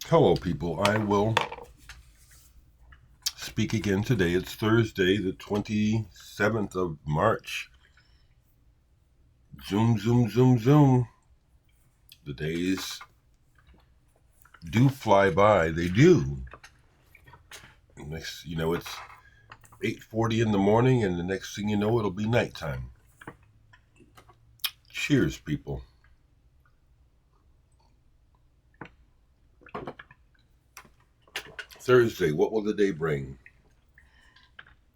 Hello, people. I will speak again today. It's Thursday, the 27th of March. Zoom, zoom, zoom, zoom. The days do fly by. They do. Next, it's 8:40 in the morning, and the next thing you know, it'll be nighttime. Cheers, people. Thursday, what will the day bring?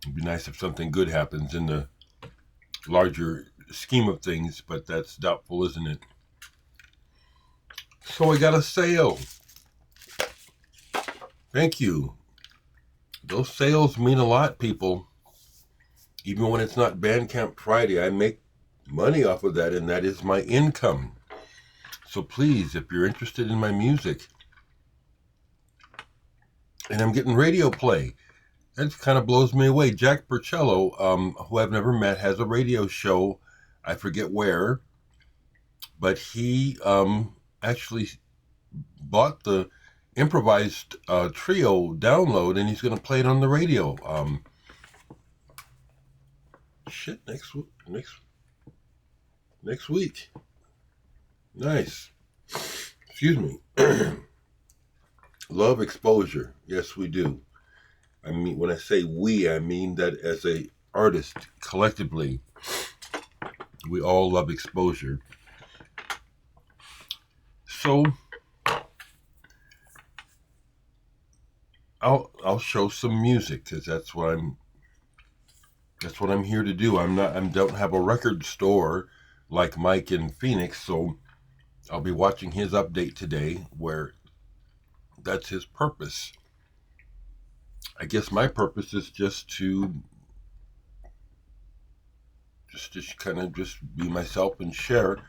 It'd be nice if something good happens in the larger scheme of things, but that's doubtful, isn't it? So I got a sale. Thank you. Those sales mean a lot, people. Even when it's not Bandcamp Friday, I make money off of that, and that is my income. So please, if you're interested in my music, and I'm getting radio play, that kind of blows me away. Jack Burchello, who I've never met, has a radio show. I forget where, but he actually bought the improvised trio download, and he's going to play it on the radio. Next week. Nice. Excuse me. Love exposure. Yes, we do. I mean, when I say we, I mean that as a artist, collectively, we all love exposure. So I'll show some music, because that's what I'm here to do. I don't have a record store like Mike in Phoenix, so I'll be watching his update today, where that's his purpose. I guess my purpose is just to kind of just be myself and share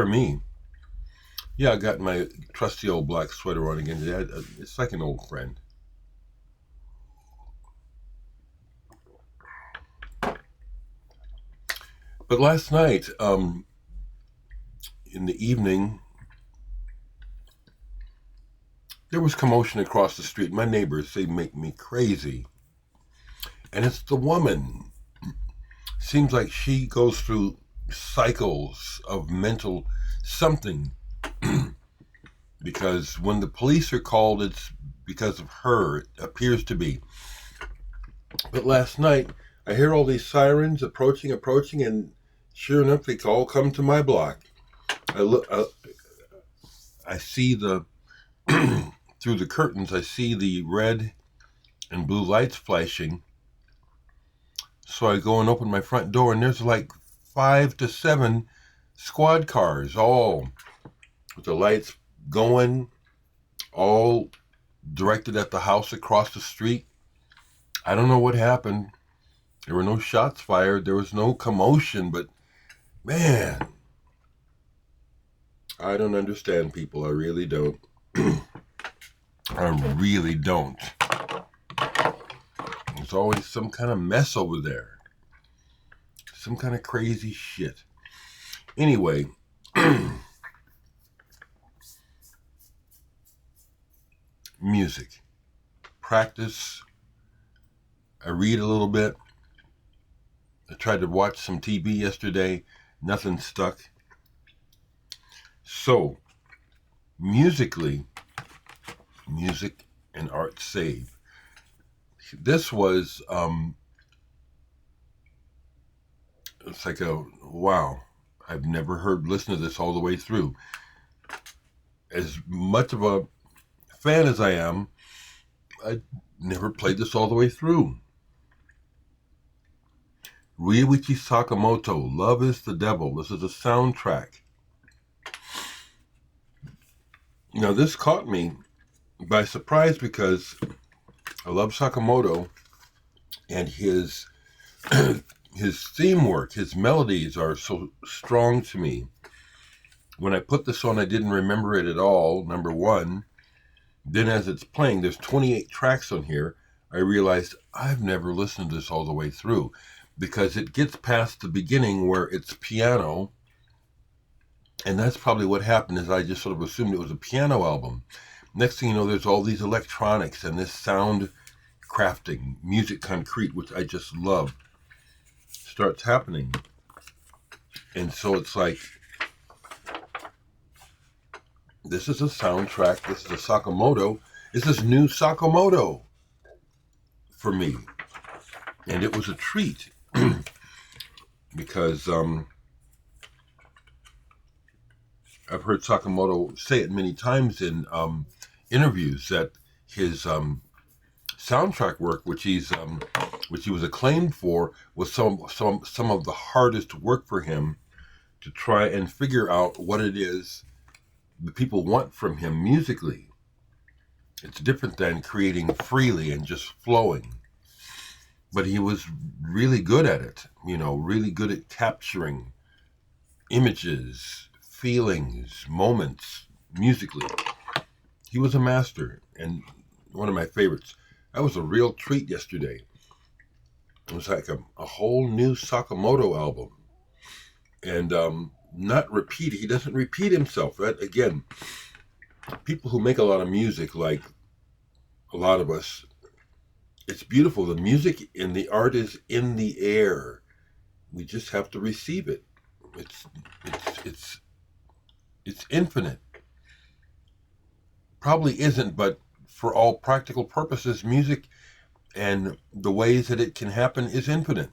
me. Yeah, I got my trusty old black sweater on again today. It's like an old friend. But last night, in the evening, there was commotion across the street. My neighbors, they make me crazy. And it's the woman. Seems like she goes through cycles of mental something. Because when the police are called, it's because of her. It appears to be. But last night, I hear all these sirens approaching, and sure enough, they all come to my block. I see the through the curtains, I see the red and blue lights flashing. So I go and open my front door, and there's like 5 to 7 squad cars, all with the lights going, all directed at the house across the street. I don't know what happened. There were no shots fired. There was no commotion, but man, I don't understand people. I really don't. I really don't. There's always some kind of mess over there. Some kind of crazy shit. Anyway, music. Practice. I read a little bit. I tried to watch some TV yesterday. Nothing stuck. So, musically, music and art save. This was, it's like wow, I've never listened to this all the way through. As much of a fan as I am, I never played this all the way through. Ryuichi Sakamoto, Love is the Devil. This is a soundtrack. Now, this caught me by surprise because I love Sakamoto, and his theme work, his melodies are so strong to me. When I put this on, I didn't remember it at all, number one. Then as it's playing, there's 28 tracks on here. I realized I've never listened to this all the way through, because it gets past the beginning where it's piano. And that's probably what happened, is I just sort of assumed it was a piano album. Next thing you know, there's all these electronics and this sound crafting, music concrete, which I just love, starts happening. And so it's like, this is a soundtrack, this is a Sakamoto, this is new Sakamoto for me. And it was a treat because I've heard Sakamoto say it many times in interviews that his soundtrack work, which he was acclaimed for, was some of the hardest work for him to try and figure out what it is the people want from him musically. It's different than creating freely and just flowing. But he was really good at it, really good at capturing images, feelings, moments musically. He was a master and one of my favorites. That was a real treat yesterday. It was like a whole new Sakamoto album. And not repeated. He doesn't repeat himself. Right? Again, people who make a lot of music, like a lot of us, it's beautiful. The music and the art is in the air. We just have to receive it. It's infinite. Probably isn't, but for all practical purposes, music and the ways that it can happen is infinite.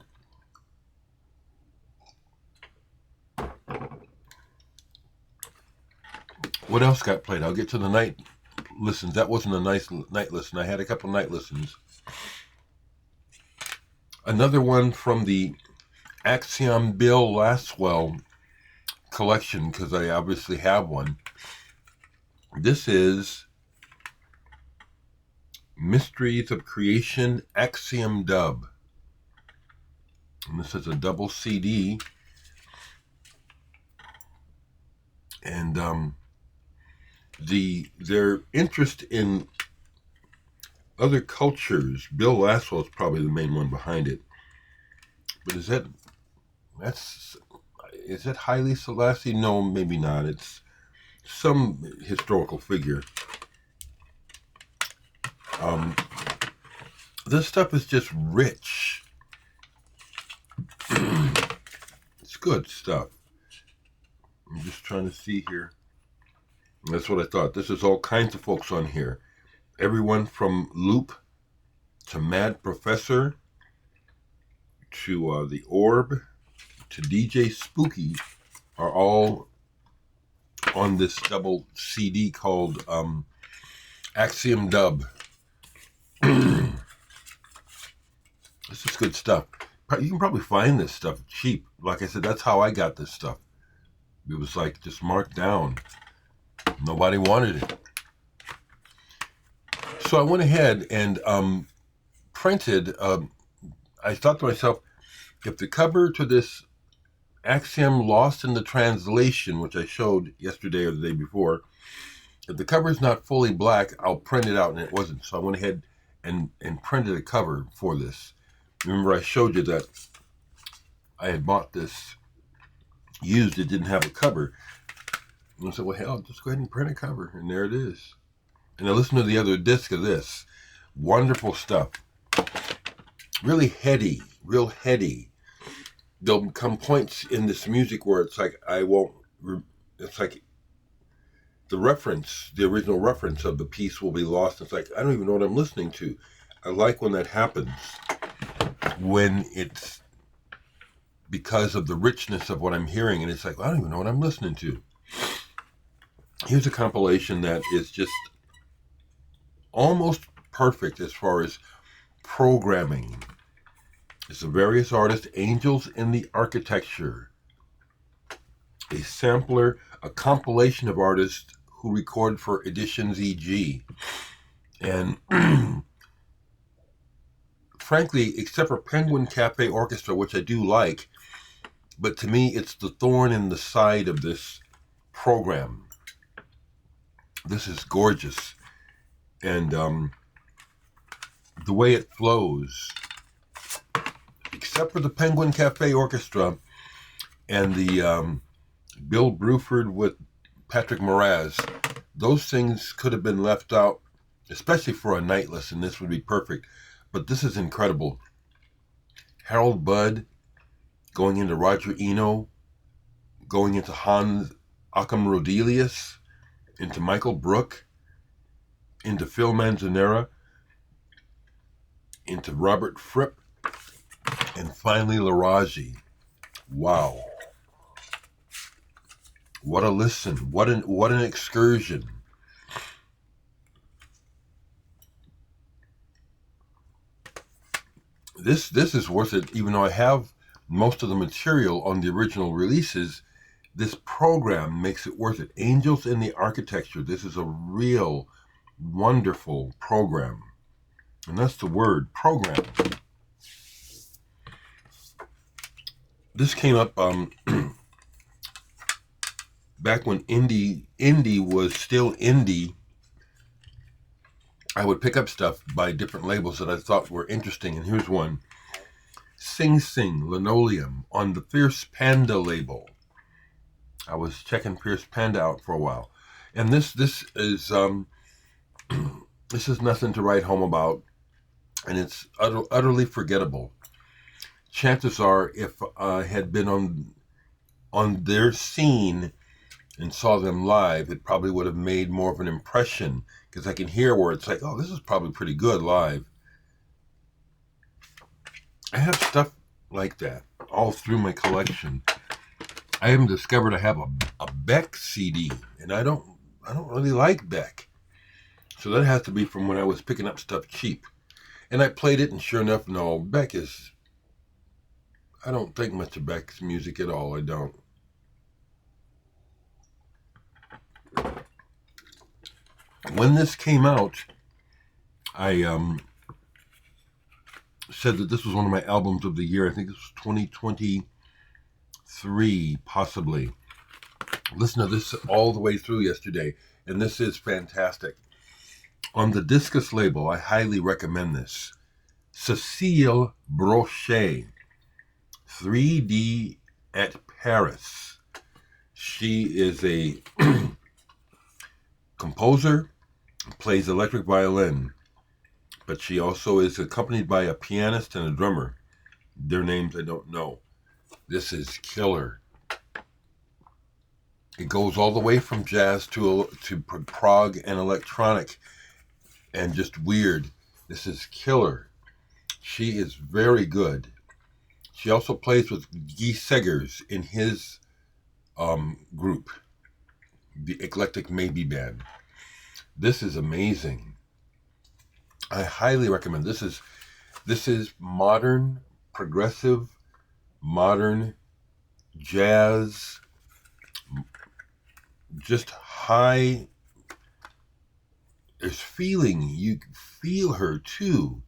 What else got played? I'll get to the night listens. That wasn't a nice night listen. I had a couple night listens. Another one from the Axiom Bill Laswell collection, because I obviously have one. This is Mysteries of Creation Axiom Dub. And this is a double CD. And their interest in other cultures, Bill Laswell is probably the main one behind it. But is that Haile Selassie? No, maybe not. It's some historical figure. This stuff is just rich. It's good stuff. I'm just trying to see here. That's what I thought. This is all kinds of folks on here. Everyone from Loop to Mad Professor to The Orb to DJ Spooky are all on this double CD called Axiom Dub. This is good stuff. You can probably find this stuff cheap. Like I said, that's how I got this stuff. It was like just marked down. Nobody wanted it. So I went ahead and printed, I thought to myself, if the cover to this Axiom Lost in the Translation, which I showed yesterday or the day before, if the cover is not fully black, I'll print it out, and it wasn't. So I went ahead and printed a cover for this. Remember I showed you that I had bought this used, it didn't have a cover. And I said, well, hell, just go ahead and print a cover. And there it is. And I listened to the other disc of this. Wonderful stuff. Really heady, real heady. There'll come points in this music where it's like, it's like the original reference of the piece will be lost. It's like, I don't even know what I'm listening to. I like when that happens. When it's because of the richness of what I'm hearing, and it's like, I don't even know what I'm listening to. Here's a compilation that is just almost perfect as far as programming. It's the various artists, Angels in the Architecture, a sampler, a compilation of artists who record for Editions EG. And frankly, except for Penguin Cafe Orchestra, which I do like, but to me, it's the thorn in the side of this program. This is gorgeous. And the way it flows, except for the Penguin Cafe Orchestra and the Bill Bruford with Patrick Moraz, Those things could have been left out, especially for a night listen. This would be perfect. But this is incredible. Harold Budd going into Roger Eno, going into Hans Occam Rodelius, into Michael Brook, into Phil Manzanera, into Robert Fripp, and finally Laraji. Wow. What a listen. What an excursion. This is worth it, even though I have most of the material on the original releases. This program makes it worth it. Angels in the Architecture. This is a real wonderful program. And that's the word, program. This came up back when indie was still indie. I would pick up stuff by different labels that I thought were interesting, and here's one. Sing Sing, Linoleum, on the Fierce Panda label. I was checking Fierce Panda out for a while. And this is this is nothing to write home about, and it's utterly forgettable. Chances are, if I had been on their scene and saw them live, it probably would have made more of an impression, because I can hear where it's like, oh, this is probably pretty good live. I have stuff like that all through my collection. I haven't discovered I have a Beck CD, and I don't really like Beck. So that has to be from when I was picking up stuff cheap. And I played it, and sure enough, no, Beck is... I don't think much of Beck's music at all. I don't. When this came out, I said that this was one of my albums of the year. I think this was 2023, possibly. Listen to this all the way through yesterday, and this is fantastic. On the Discus label, I highly recommend this. Cécile Broché, 3D at Paris. She is a composer, plays electric violin, but she also is accompanied by a pianist and a drummer. Their names I don't know. This is killer. It goes all the way from jazz to prog and electronic and just weird. This is killer. She is very good. She also plays with Guy Seggers in his group, the Eclectic Maybe Band. This is amazing. I highly recommend. This is modern, progressive, modern jazz, just high. There's feeling. You feel her too,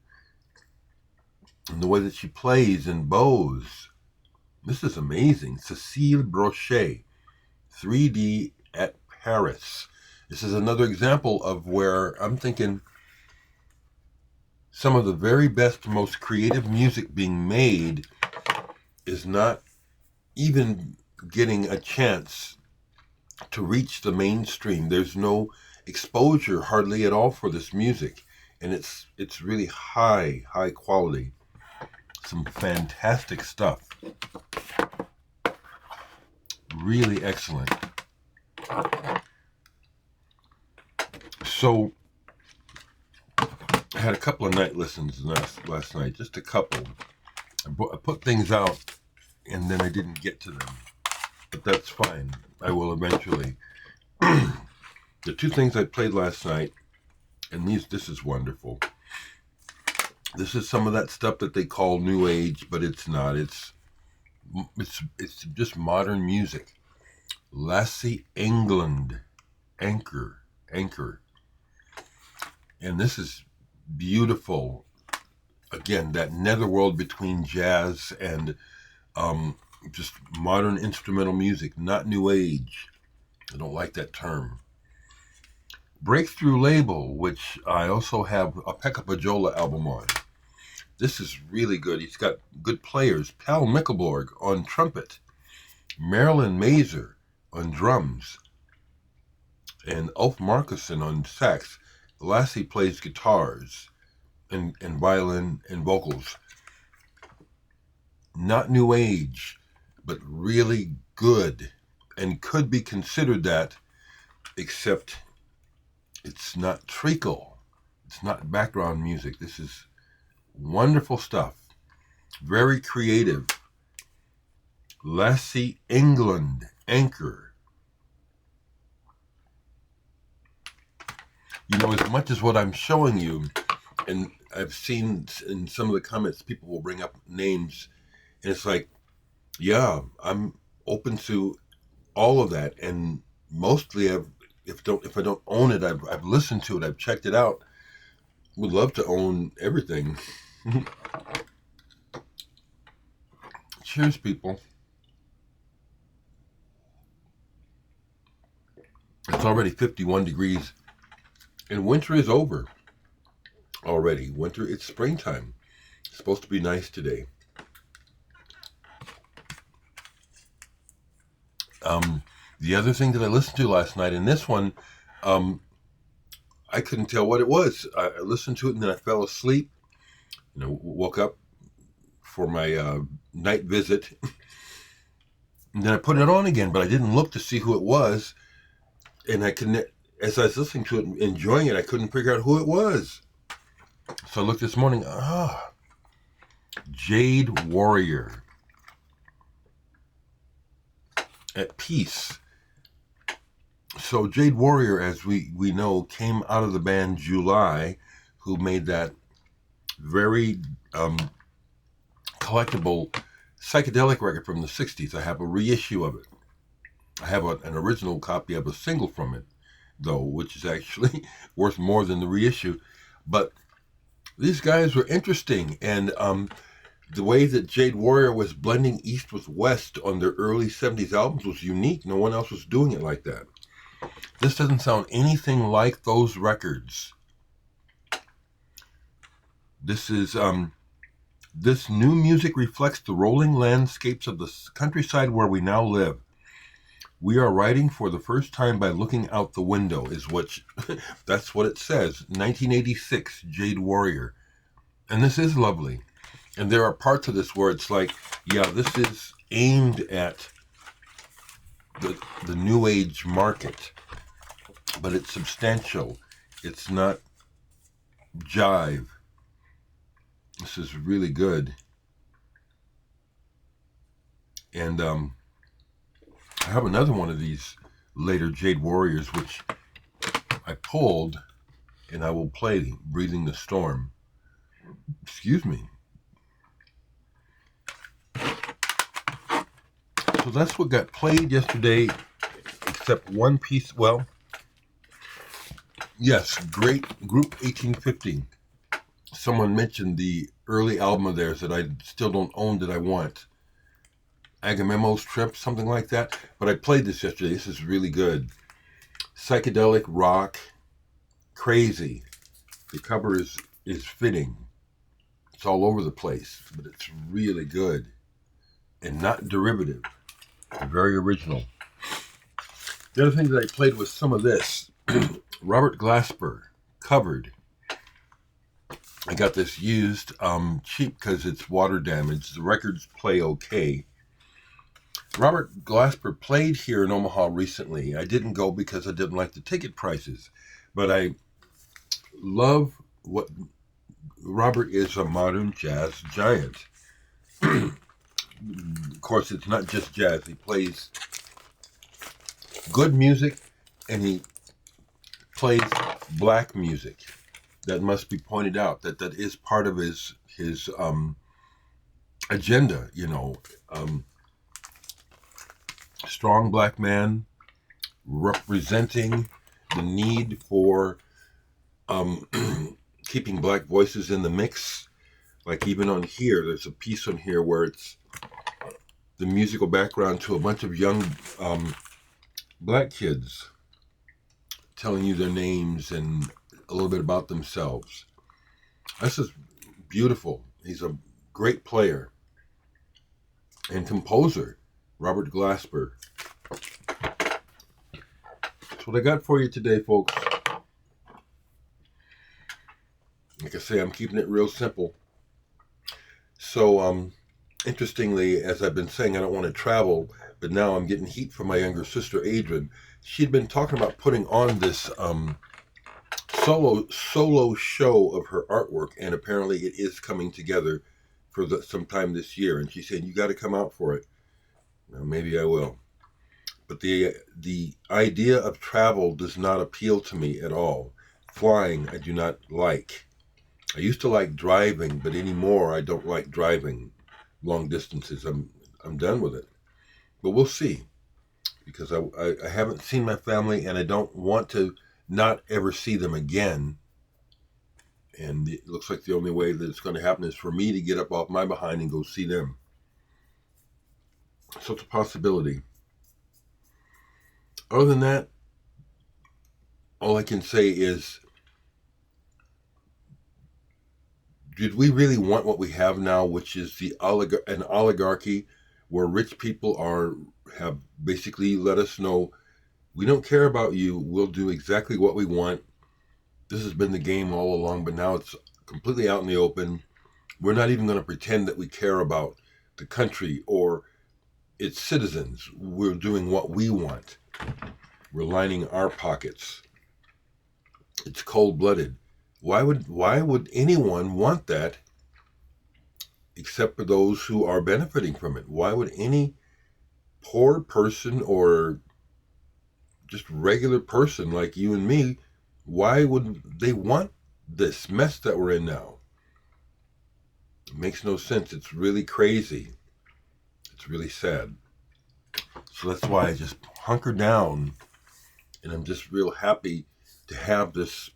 and the way that she plays and bows. This is amazing. Cécile Broché, 3D at Paris. This is another example of where I'm thinking some of the very best, most creative music being made is not even getting a chance to reach the mainstream. There's no exposure hardly at all for this music, and it's really high quality. Some fantastic stuff. Really excellent. So I had a couple of night listens last night, just a couple. I put things out and then I didn't get to them, but that's fine. I will eventually. The two things I played last night, and this is wonderful. This is some of that stuff that they call new age, but it's not. It's just modern music. Lasse Englund, Anchor. And this is beautiful. Again, that netherworld between jazz and just modern instrumental music, not new age. I don't like that term. Breakthrough label, which I also have a Pekka Pajola album on. This is really good. He's got good players. Pal Mickelborg on trumpet. Marilyn Mazer on drums. and Ulf Markuson on sax. Lasse plays guitars and violin and vocals. Not new age, but really good, and could be considered that, except it's not treacle. It's not background music. This is wonderful stuff. Very creative. Lasse Englund, Anchor. You know, as much as what I'm showing you, and I've seen in some of the comments, people will bring up names, and it's like, yeah, I'm open to all of that, and mostly if I don't own it, I've listened to it, I've checked it out. Would love to own everything. Cheers, people. It's already 51 degrees, and winter is over already. Winter, it's springtime. It's supposed to be nice today. The other thing that I listened to last night, and this one, I couldn't tell what it was. I listened to it and then I fell asleep. Woke up for my night visit, and then I put it on again, but I didn't look to see who it was. And as I was listening to it and enjoying it, I couldn't figure out who it was. So I looked this morning. Jade Warrior. At Peace. So Jade Warrior, as we know, came out of the band July, who made that very collectible psychedelic record from the 60s. I have a reissue of it. I have an original copy of a single from it, though, which is actually worth more than the reissue. But these guys were interesting, and the way that Jade Warrior was blending East with West on their early 70s albums was unique. No one else was doing it like that. This doesn't sound anything like those records. This is this new music reflects the rolling landscapes of the countryside where we now live. We are writing for the first time by looking out the window, that's what it says. 1986, Jade Warrior. And this is lovely. And there are parts of this where it's like, yeah, this is aimed at the new age market, but it's substantial. It's not jive. This is really good. And I have another one of these later Jade Warriors, which I pulled, and I will play Breathing the Storm. Excuse me. So that's what got played yesterday, except one piece. Well, yes, great Group 1850. Someone mentioned the early album of theirs that I still don't own that I want. Agamemno's Trip, something like that. But I played this yesterday. This is really good. Psychedelic rock, crazy. The cover is fitting. It's all over the place, but it's really good and not derivative. Very original. The other thing that I played was some of this. Robert Glasper, Covered. I got this used cheap because it's water damaged. The records play okay. Robert Glasper played here in Omaha recently. I didn't go because I didn't like the ticket prices, but I love what Robert is, a modern jazz giant. Of course, it's not just jazz. He plays good music, and he plays black music. That must be pointed out. That is part of his agenda. Strong black man representing the need for keeping black voices in the mix. Like even on here, there's a piece on here where it's the musical background to a bunch of young black kids telling you their names and a little bit about themselves. This is beautiful. He's a great player and composer, Robert Glasper. That's what I got for you today, folks. Like I say, I'm keeping it real simple. So, interestingly, as I've been saying, I don't want to travel, but now I'm getting heat from my younger sister, Adrian. She'd been talking about putting on this solo show of her artwork, and apparently it is coming together for sometime this year. And she said, "You got to come out for it." Well, maybe I will. But the idea of travel does not appeal to me at all. Flying, I do not like. I used to like driving, but anymore I don't like driving long distances. I'm done with it. But we'll see, because I haven't seen my family, and I don't want to not ever see them again. And it looks like the only way that it's going to happen is for me to get up off my behind and go see them. So it's a possibility. Other than that, all I can say is, did we really want what we have now, which is an oligarchy where rich people have basically let us know, we don't care about you, we'll do exactly what we want. This has been the game all along, but now it's completely out in the open. We're not even going to pretend that we care about the country or its citizens. We're doing what we want. We're lining our pockets. It's cold-blooded. Why would anyone want that except for those who are benefiting from it? Why would any poor person or just regular person like you and me, why would they want this mess that we're in now? It makes no sense. It's really crazy. It's really sad. So that's why I just hunker down, and I'm just real happy to have this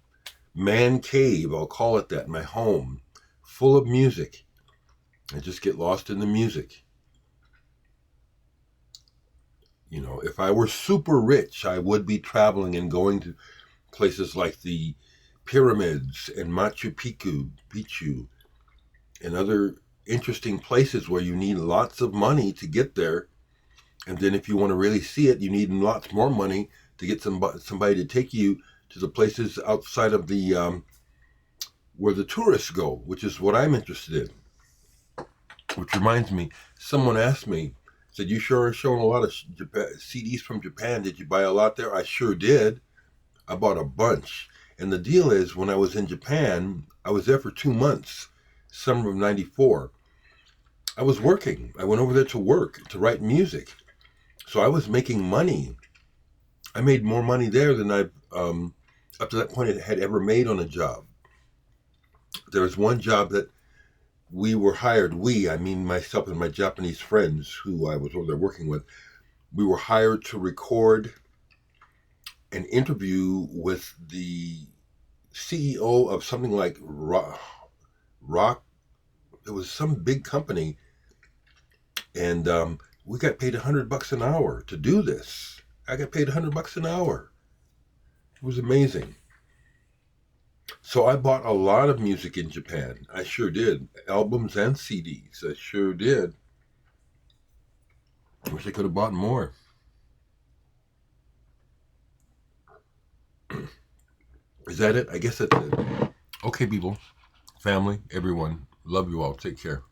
man cave, I'll call it that, my home, full of music. I just get lost in the music. You know, if I were super rich, I would be traveling and going to places like the pyramids and Machu Picchu, and other interesting places where you need lots of money to get there. And then if you want to really see it, you need lots more money to get somebody to take you to the places outside of the where the tourists go, which is what I'm interested in. Which reminds me, someone asked me, said, "You sure are showing a lot of CDs from Japan. Did you buy a lot there?" I sure did. I bought a bunch. And the deal is, when I was in Japan, I was there for 2 months, summer of '94. I was working. I went over there to work, to write music. So I was making money. I made more money there than I, up to that point, had ever made on a job. There was one job that we were hired, I mean myself and my Japanese friends who I was over there working with, we were hired to record an interview with the CEO of something like Rock. It was some big company, and we got paid $100 an hour to do this. I got paid $100 an hour. It was amazing. So I bought a lot of music in Japan. I sure did. Albums and CDs. I sure did. I wish I could have bought more. Is that it? I guess that's it. Okay, people, family, everyone. Love you all. Take care.